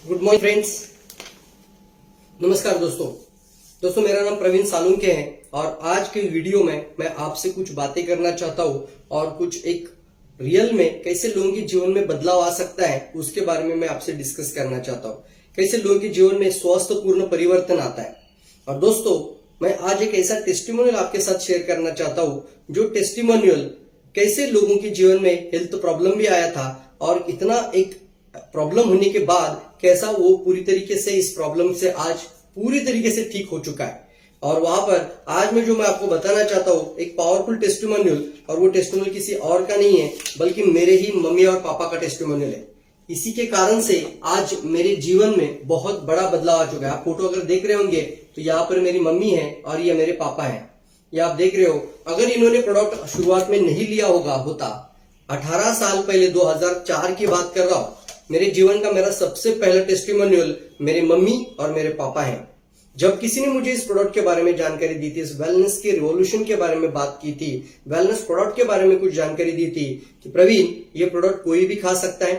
Good morning friends. नमस्कार दोस्तों मेरा नाम प्रवीण सालुंके है और आज के वीडियो में मैं आपसे कुछ बातें करना चाहता हूं और कुछ एक रियल में कैसे लोगों के जीवन में बदलाव आ सकता है उसके बारे में मैं आपसे डिस्कस करना चाहता हूं। कैसे लोगों के जीवन में स्वस्थपूर्ण परिवर्तन आता है। और दोस्तों मैं आज एक ऐसा टेस्टिमोनियल आपके साथ शेयर करना चाहता हूं जो टेस्टिमोनियल कैसे लोगों के जीवन में हेल्थ प्रॉब्लम भी आया था और इतना एक प्रॉब्लम होने के बाद कैसा वो पूरी तरीके से इस प्रॉब्लम से आज पूरी तरीके से ठीक हो चुका है। और वहां पर आज मैं आपको बताना चाहता हूं एक पावरफुल टेस्टिमोनियल, और वो टेस्टिमोनियल किसी और का नहीं है बल्कि मेरे ही मम्मी और पापा का टेस्टिमोनियल है। इसी के कारण से आज मेरे जीवन में बहुत बड़ा बदलाव आ चुका है। आप फोटो अगर देख रहे होंगे तो यहाँ पर मेरी मम्मी है और ये मेरे पापा है। ये आप देख रहे हो। अगर इन्होंने प्रोडक्ट शुरुआत में नहीं लिया होता 18 साल पहले 2004 की बात कर रहा हूं, मेरे जीवन का मेरा सबसे पहला टेस्टिमोनियल मेरे मम्मी और मेरे पापा हैं। जब किसी ने मुझे इस प्रोडक्ट के बारे में जानकारी दी थी, इस वेलनेस के रिवॉल्यूशन के बारे में बात की थी, वेलनेस प्रोडक्ट के बारे में कुछ जानकारी दी थी कि प्रवीण ये प्रोडक्ट कोई भी खा सकता है,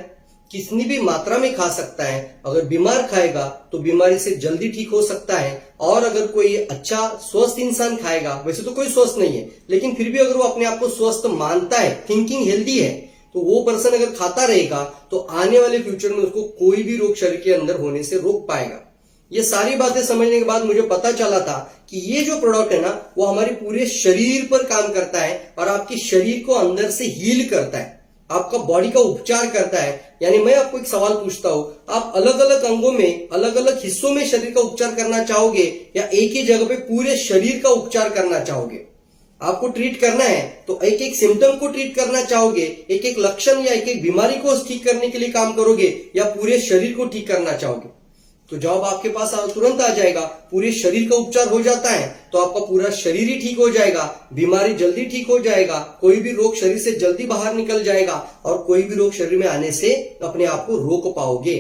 कितनी भी मात्रा में खा सकता है, अगर बीमार खाएगा तो बीमारी से जल्दी ठीक हो सकता है, और अगर कोई अच्छा स्वस्थ इंसान खाएगा, वैसे तो कोई स्वस्थ नहीं है लेकिन फिर भी अगर वो अपने आप को स्वस्थ मानता है, थिंकिंग हेल्दी है, तो वो पर्सन अगर खाता रहेगा तो आने वाले फ्यूचर में उसको कोई भी रोग शरीर के अंदर होने से रोक पाएगा। ये सारी बातें समझने के बाद मुझे पता चला था कि ये जो प्रोडक्ट है ना वो हमारे पूरे शरीर पर काम करता है और आपके शरीर को अंदर से हील करता है, आपका बॉडी का उपचार करता है। यानी मैं आपको एक सवाल पूछता हूं, आप अलग अलग अंगों में अलग अलग हिस्सों में शरीर का उपचार करना चाहोगे या एक ही जगह पे पूरे शरीर का उपचार करना चाहोगे? आपको ट्रीट करना है तो एक एक सिम्टम को ट्रीट करना चाहोगे, एक एक लक्षण या एक एक बीमारी को ठीक करने के लिए काम करोगे या पूरे शरीर को ठीक करना चाहोगे? तो जवाब आपके पास तुरंत आ जाएगा। पूरे शरीर का उपचार हो जाता है तो आपका पूरा शरीर ही ठीक हो जाएगा, बीमारी जल्दी ठीक हो जाएगा, कोई भी रोग शरीर से जल्दी बाहर निकल जाएगा और कोई भी रोग शरीर में आने से अपने आप को रोक पाओगे।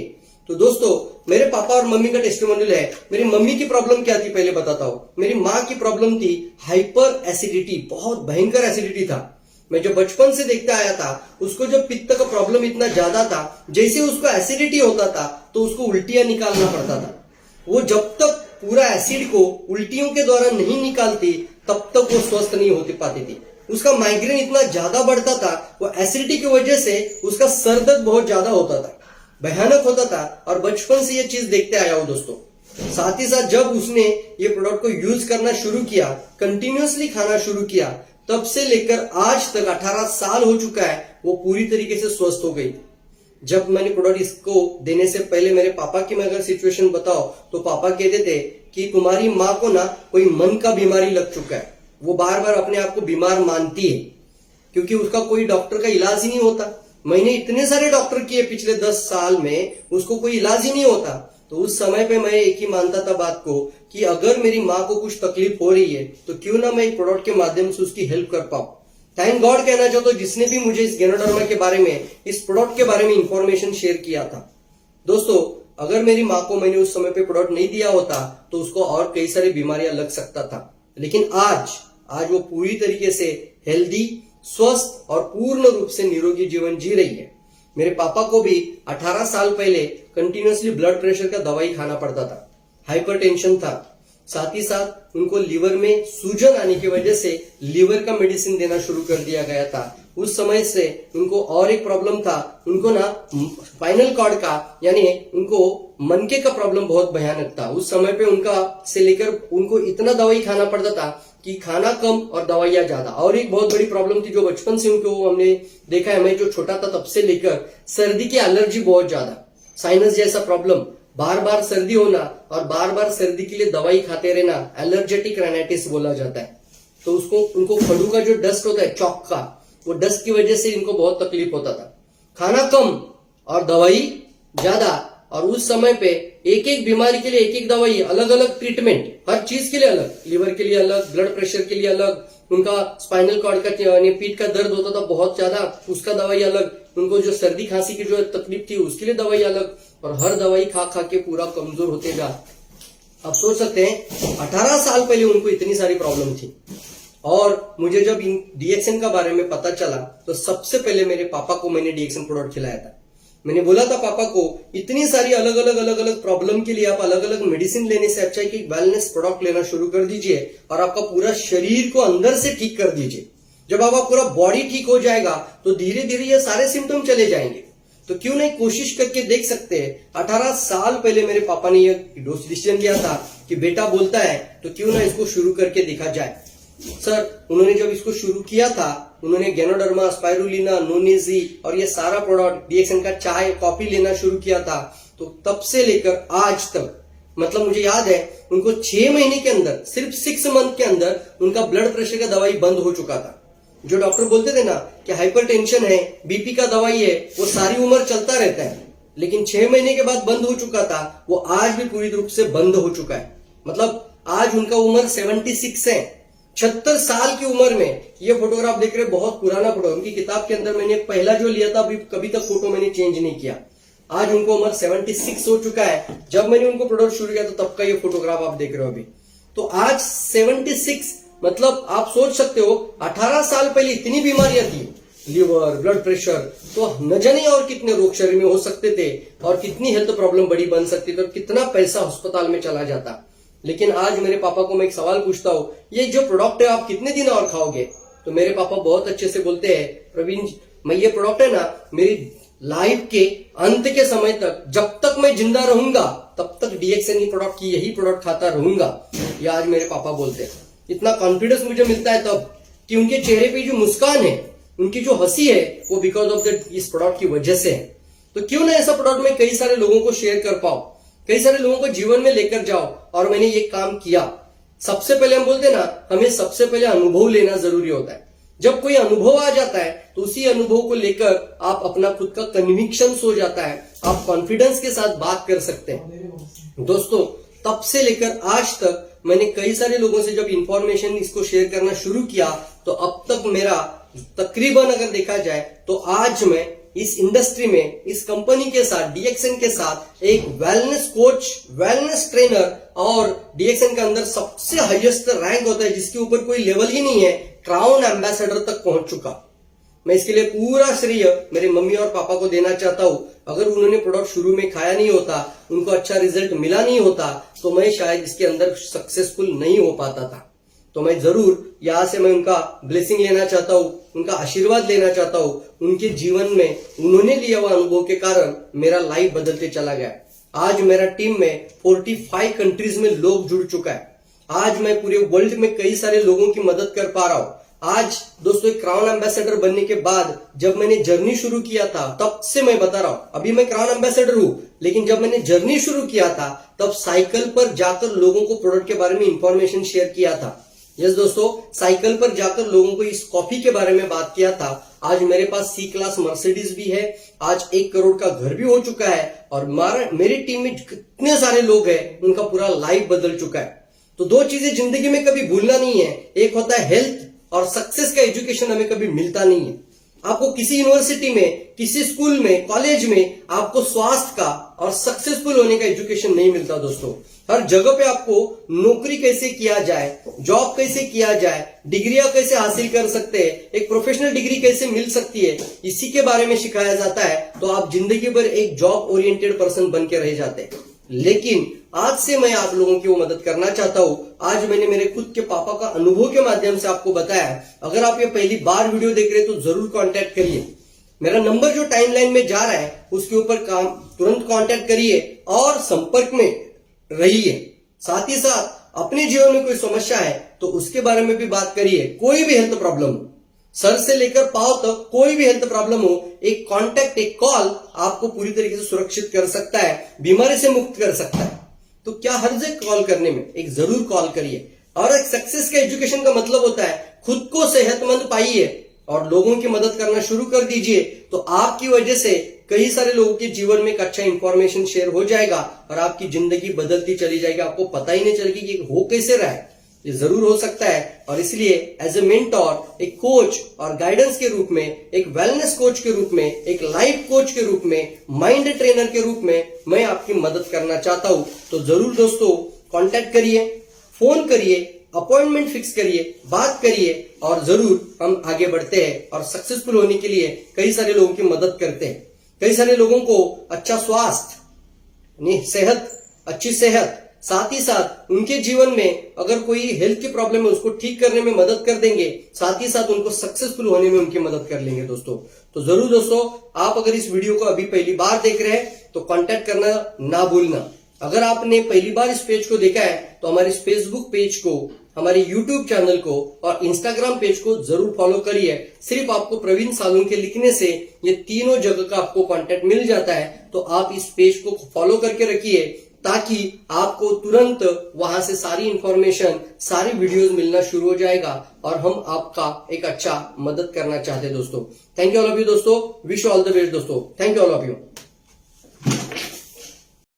तो दोस्तों मेरे पापा और मम्मी का टेस्टिमोनियल है। मेरी मम्मी की प्रॉब्लम क्या थी पहले बताता हूं। मेरी माँ की प्रॉब्लम थी हाइपर एसिडिटी, बहुत भयंकर एसिडिटी था। मैं जो बचपन से देखता आया था उसको जब पित्त का प्रॉब्लम इतना ज्यादा था, जैसे उसको एसिडिटी होता था तो उसको उल्टियां निकालना पड़ता था। वो जब तक पूरा एसिड को उल्टियों के द्वारा नहीं निकालती तब तक वो स्वस्थ नहीं होती पाती थी। उसका माइग्रेन इतना ज्यादा बढ़ता था, वो एसिडिटी की वजह से उसका सर दर्द बहुत ज्यादा होता था, भयानक होता था। और बचपन से ये चीज देखते आया हूं दोस्तों। साथ ही साथ जब उसने ये प्रोडक्ट को यूज करना शुरू किया, कंटिन्यूअसली खाना शुरू किया, तब से लेकर आज तक 18 साल हो चुका है, वो पूरी तरीके से स्वस्थ हो गई। जब मैंने प्रोडक्ट इसको देने से पहले मेरे पापा की मैं अगर सिचुएशन बताओ तो पापा कहते थे कि तुम्हारी माँ को ना कोई मन का बीमारी लग चुका है, वो बार बार अपने आप को बीमार मानती है क्योंकि उसका कोई डॉक्टर का इलाज ही नहीं होता। मैंने इतने सारे डॉक्टर किए पिछले 10 साल में, उसको कोई इलाज ही नहीं होता। तो उस समय पे मैं एक ही मानता था बात को कि अगर मेरी माँ को कुछ तकलीफ हो रही है तो क्यों ना मैं एक प्रोडक्ट के माध्यम से उसकी हेल्प कर पाऊं। थैंक गॉड कहना चाहता हूं जिसने भी मुझे इस गैनोडर्मा के बारे में, इस प्रोडक्ट के बारे में इंफॉर्मेशन शेयर किया था। दोस्तों अगर मेरी माँ को मैंने उस समय पे प्रोडक्ट नहीं दिया होता तो उसको और कई सारी बीमारियां लग सकता था, लेकिन आज वो पूरी तरीके से हेल्दी, स्वस्थ और पूर्ण रूप से निरोगी जीवन जी रही है। मेरे पापा को भी 18 साल पहले कंटिन्यूअसली ब्लड प्रेशर का दवाई खाना पड़ता था, हाइपरटेंशन था, साथ ही साथ उनको लीवर में सूजन आने की वजह से लीवर का मेडिसिन देना शुरू कर दिया गया था। उस समय से उनको और एक प्रॉब्लम था, उनको ना स्पाइनल कॉर्ड का यानी उनको मनके का प्रॉब्लम बहुत भयानक था। उस समय पे उनका से लेकर उनको इतना दवाई खाना पड़ता था कि खाना कम और दवाइयां ज्यादा। और एक बहुत बड़ी प्रॉब्लम थी जो बचपन से उनको हमने देखा है, मैं जो छोटा था तब से लेकर, सर्दी की एलर्जी बहुत ज्यादा, साइनस जैसा प्रॉब्लम, बार बार सर्दी होना और बार बार सर्दी के लिए दवाई खाते रहना, एलर्जेटिक राइनाइटिस बोला जाता है। तो उसको उनको फड़ू का जो डस्ट होता है चौक का, वो डस्ट की वजह से इनको बहुत तकलीफ होता था। खाना कम और दवाई ज्यादा, और उस समय पे एक एक बीमारी के लिए एक एक दवाई, अलग अलग ट्रीटमेंट, हर चीज के लिए अलग, लीवर के लिए अलग, ब्लड प्रेशर के लिए अलग, उनका स्पाइनल कॉर्ड का यानी पीठ का दर्द होता था बहुत ज्यादा, उसका दवाई अलग, उनको जो सर्दी खांसी की जो तकलीफ थी उसके लिए दवाई अलग, और हर दवाई खा खा के पूरा कमजोर होते जा। अब सोच सकते हैं 18 साल पहले उनको इतनी सारी प्रॉब्लम थी। और मुझे जब डीएक्सन का बारे में पता चला तो सबसे पहले मेरे पापा को मैंने डीएक्सन प्रोडक्ट खिलाया था। मैंने बोला था पापा को, इतनी सारी अलग अलग प्रॉब्लम के लिए आप अलग अलग मेडिसिन लेने से अच्छा है कि वेलनेस प्रोडक्ट लेना शुरू कर दीजिए और आपका पूरा शरीर को अंदर से ठीक कर दीजिए। जब आपका पूरा बॉडी ठीक हो जाएगा तो धीरे धीरे ये सारे सिम्टम चले जाएंगे। तो क्यों नहीं कोशिश करके देख सकते हैं। 18 साल पहले मेरे पापा ने ये डिसीजन लिया था कि बेटा बोलता है तो क्यों ना इसको शुरू करके देखा जाए। सर, उन्होंने जब इसको शुरू किया था, उन्होंने गैनोडर्मा, स्पाइरुलिना, नोनेजी और ये सारा प्रोडक्ट डीएक्सएन का चाय कॉफी लेना शुरू किया था। तो तब से लेकर आज तक, मतलब मुझे याद है उनको 6 महीने के अंदर, सिर्फ 6 मंथ के अंदर उनका ब्लड प्रेशर का दवाई बंद हो चुका था। जो डॉक्टर बोलते थे ना कि हाइपरटेंशन है, बीपी का दवाई है, वो सारी उम्र चलता रहता है, लेकिन 6 महीने के बाद बंद हो चुका था, वो आज भी पूरी रूप से बंद हो चुका है। मतलब आज उनका उम्र 76 है। 76 साल की उम्र में ये फोटोग्राफ देख रहे, बहुत पुराना फोटो, उनकी किताब के अंदर मैंने पहला जो लिया था, अभी कभी तक फोटो मैंने चेंज नहीं किया। आज उनको उम्र 76 हो चुका है। जब मैंने उनको प्रोडक्ट शुरू किया तो तब का ये फोटोग्राफ आप देख रहे हो अभी। तो आज 76, मतलब आप सोच सकते हो 18 साल पहले इतनी बीमारियां थी, लीवर, ब्लड प्रेशर, तो न जाने और कितने रोग शरीर में हो सकते थे और कितनी हेल्थ प्रॉब्लम बड़ी बन सकती थी और कितना पैसा अस्पताल में चला जाता। लेकिन आज मेरे पापा को मैं एक सवाल पूछता हूं, ये जो प्रोडक्ट है आप कितने दिन और खाओगे? तो मेरे पापा बहुत अच्छे से बोलते हैं, प्रवीण मैं ये प्रोडक्ट है ना, मेरी लाइफ के अंत के समय तक, जब तक मैं जिंदा रहूंगा तब तक डीएक्सएन प्रोडक्ट की यही प्रोडक्ट खाता रहूंगा। ये आज मेरे पापा बोलते हैं। इतना कॉन्फिडेंस मुझे मिलता है तब कि उनके चेहरे पे जो मुस्कान है, उनकी जो हंसी है, वो बिकॉज ऑफ इस प्रोडक्ट की वजह से है। तो क्यों ना ऐसा प्रोडक्ट मैं कई सारे लोगों को शेयर कर पाऊं, कई सारे लोगों को जीवन में लेकर जाओ। और मैंने ये काम किया। सबसे पहले हम बोलते ना, हमें सबसे पहले अनुभव लेना जरूरी होता है। जब कोई अनुभव आ जाता है तो उसी अनुभव को लेकर आप अपना खुद का कन्विक्शन हो जाता है, आप कॉन्फिडेंस के साथ बात कर सकते हैं। दोस्तों, तब से लेकर आज तक मैंने कई सारे लोगों से जब इंफॉर्मेशन इसको शेयर करना शुरू किया, तो अब तक मेरा तकरीबन अगर देखा जाए तो आज मैं इस इंडस्ट्री में, इस कंपनी के साथ, डीएक्सएन के साथ एक वेलनेस कोच, वेलनेस ट्रेनर, और डीएक्सएन के अंदर सबसे हाईएस्ट रैंक होता है जिसके ऊपर कोई लेवल ही नहीं है, क्राउन एम्बेसडर तक पहुंच चुका। मैं इसके लिए पूरा श्रेय मेरे मम्मी और पापा को देना चाहता हूं। अगर उन्होंने प्रोडक्ट शुरू में खाया नहीं होता, उनको अच्छा रिजल्ट मिला नहीं होता, तो मैं शायद इसके अंदर सक्सेसफुल नहीं हो पाता था। तो मैं जरूर यहां से मैं उनका ब्लेसिंग लेना चाहता हूं, उनका आशीर्वाद लेना चाहता हूं। उनके जीवन में उन्होंने लिया हुआ अनुभव के कारण मेरा लाइफ बदलते चला गया। आज मेरा टीम में 45 कंट्रीज में लोग जुड़ चुका है। आज मैं पूरे वर्ल्ड में कई सारे लोगों की मदद कर पा रहा हूं। आज दोस्तों, एक क्राउन एम्बेसडर बनने के बाद जब मैंने जर्नी शुरू किया था, तब से मैं बता रहा हूं, अभी मैं क्राउन एम्बेसडर हूं, लेकिन जब मैंने जर्नी शुरू किया था तब साइकिल पर जाकर लोगों को प्रोडक्ट के बारे में इंफॉर्मेशन शेयर किया था। यस दोस्तों, साइकिल पर जाकर लोगों को इस कॉफी के बारे में बात किया था। आज मेरे पास C क्लास मर्सिडीज भी है, आज 1 करोड़ का घर भी हो चुका है, और मेरी टीम में कितने सारे लोग हैं, उनका पूरा लाइफ बदल चुका है। तो 2 चीजें जिंदगी में कभी भूलना नहीं है, एक होता है हेल्थ, और सक्सेस का एजुकेशन हमें कभी मिलता नहीं है। आपको किसी यूनिवर्सिटी में, किसी स्कूल में, कॉलेज में आपको स्वास्थ्य का और सक्सेसफुल होने का एजुकेशन नहीं मिलता दोस्तों। हर जगह पे आपको नौकरी कैसे किया जाए, जॉब कैसे किया जाए, डिग्रियां कैसे हासिल कर सकते हैं, एक प्रोफेशनल डिग्री कैसे मिल सकती है, इसी के बारे में सिखाया जाता है। तो आप जिंदगी भर एक जॉब ओरिएंटेड पर्सन बन के रह जाते हैं। लेकिन आज से मैं आप लोगों की वो मदद करना चाहता हूं। आज मैंने मेरे खुद के पापा का अनुभव के माध्यम से आपको बताया। अगर आप ये पहली बार वीडियो देख रहे हैं तो जरूर कांटेक्ट करिए। मेरा नंबर जो टाइमलाइन में जा रहा है उसके ऊपर तुरंत कांटेक्ट करिए और संपर्क में रहिए। साथ ही साथ अपने जीवन में कोई समस्या है तो उसके बारे में भी बात करिए। कोई भी हेल्थ प्रॉब्लम हो, सर से लेकर पांव तक कोई भी हेल्थ प्रॉब्लम हो, एक कांटेक्ट, एक कॉल आपको पूरी तरीके से सुरक्षित कर सकता है, बीमारी से मुक्त कर सकता है। तो क्या हर्ज है कॉल करने में? एक जरूर कॉल करिए। और एक सक्सेस का एजुकेशन का मतलब होता है खुद को सेहतमंद पाइए और लोगों की मदद करना शुरू कर दीजिए। तो आपकी वजह से कई सारे लोगों के जीवन में एक अच्छा इंफॉर्मेशन शेयर हो जाएगा और आपकी जिंदगी बदलती चली जाएगी। आपको पता ही नहीं चलेगी कि हो कैसे रहा है। ये जरूर हो सकता है। और इसलिए एज ए मेंटोर, एक कोच और गाइडेंस के रूप में, एक वेलनेस कोच के रूप में, एक लाइफ कोच के रूप में, माइंड ट्रेनर के रूप में मैं आपकी मदद करना चाहता हूं। तो जरूर दोस्तों कांटेक्ट करिए, फोन करिए, अपॉइंटमेंट फिक्स करिए, बात करिए और जरूर हम आगे बढ़ते हैं और सक्सेसफुल होने के लिए कई सारे लोगों की मदद करते हैं। कई सारे लोगों को अच्छा स्वास्थ्य, सेहत, अच्छी सेहत, साथ ही साथ उनके जीवन में अगर कोई हेल्थ की प्रॉब्लम है उसको ठीक करने में मदद कर देंगे, साथ ही साथ उनको सक्सेसफुल होने में उनकी मदद कर लेंगे दोस्तों। तो जरूर दोस्तों, आप अगर इस वीडियो को अभी पहली बार देख रहे हैं तो कांटेक्ट करना ना भूलना। अगर आपने पहली बार इस पेज को देखा है तो हमारे इस फेसबुक पेज को, हमारे यूट्यूब चैनल को और इंस्टाग्राम पेज को जरूर फॉलो करिए। सिर्फ आपको प्रवीण सालुंखे लिखने से ये तीनों जगह का आपको कांटेक्ट मिल जाता है। तो आप इस पेज को फॉलो करके रखिए ताकि आपको तुरंत वहां से सारी इंफॉर्मेशन, सारी वीडियोस मिलना शुरू हो जाएगा और हम आपका एक अच्छा मदद करना चाहते हैं दोस्तों। Thank you all of you दोस्तों, विश ऑल द बेस्ट दोस्तों। Thank you all of you.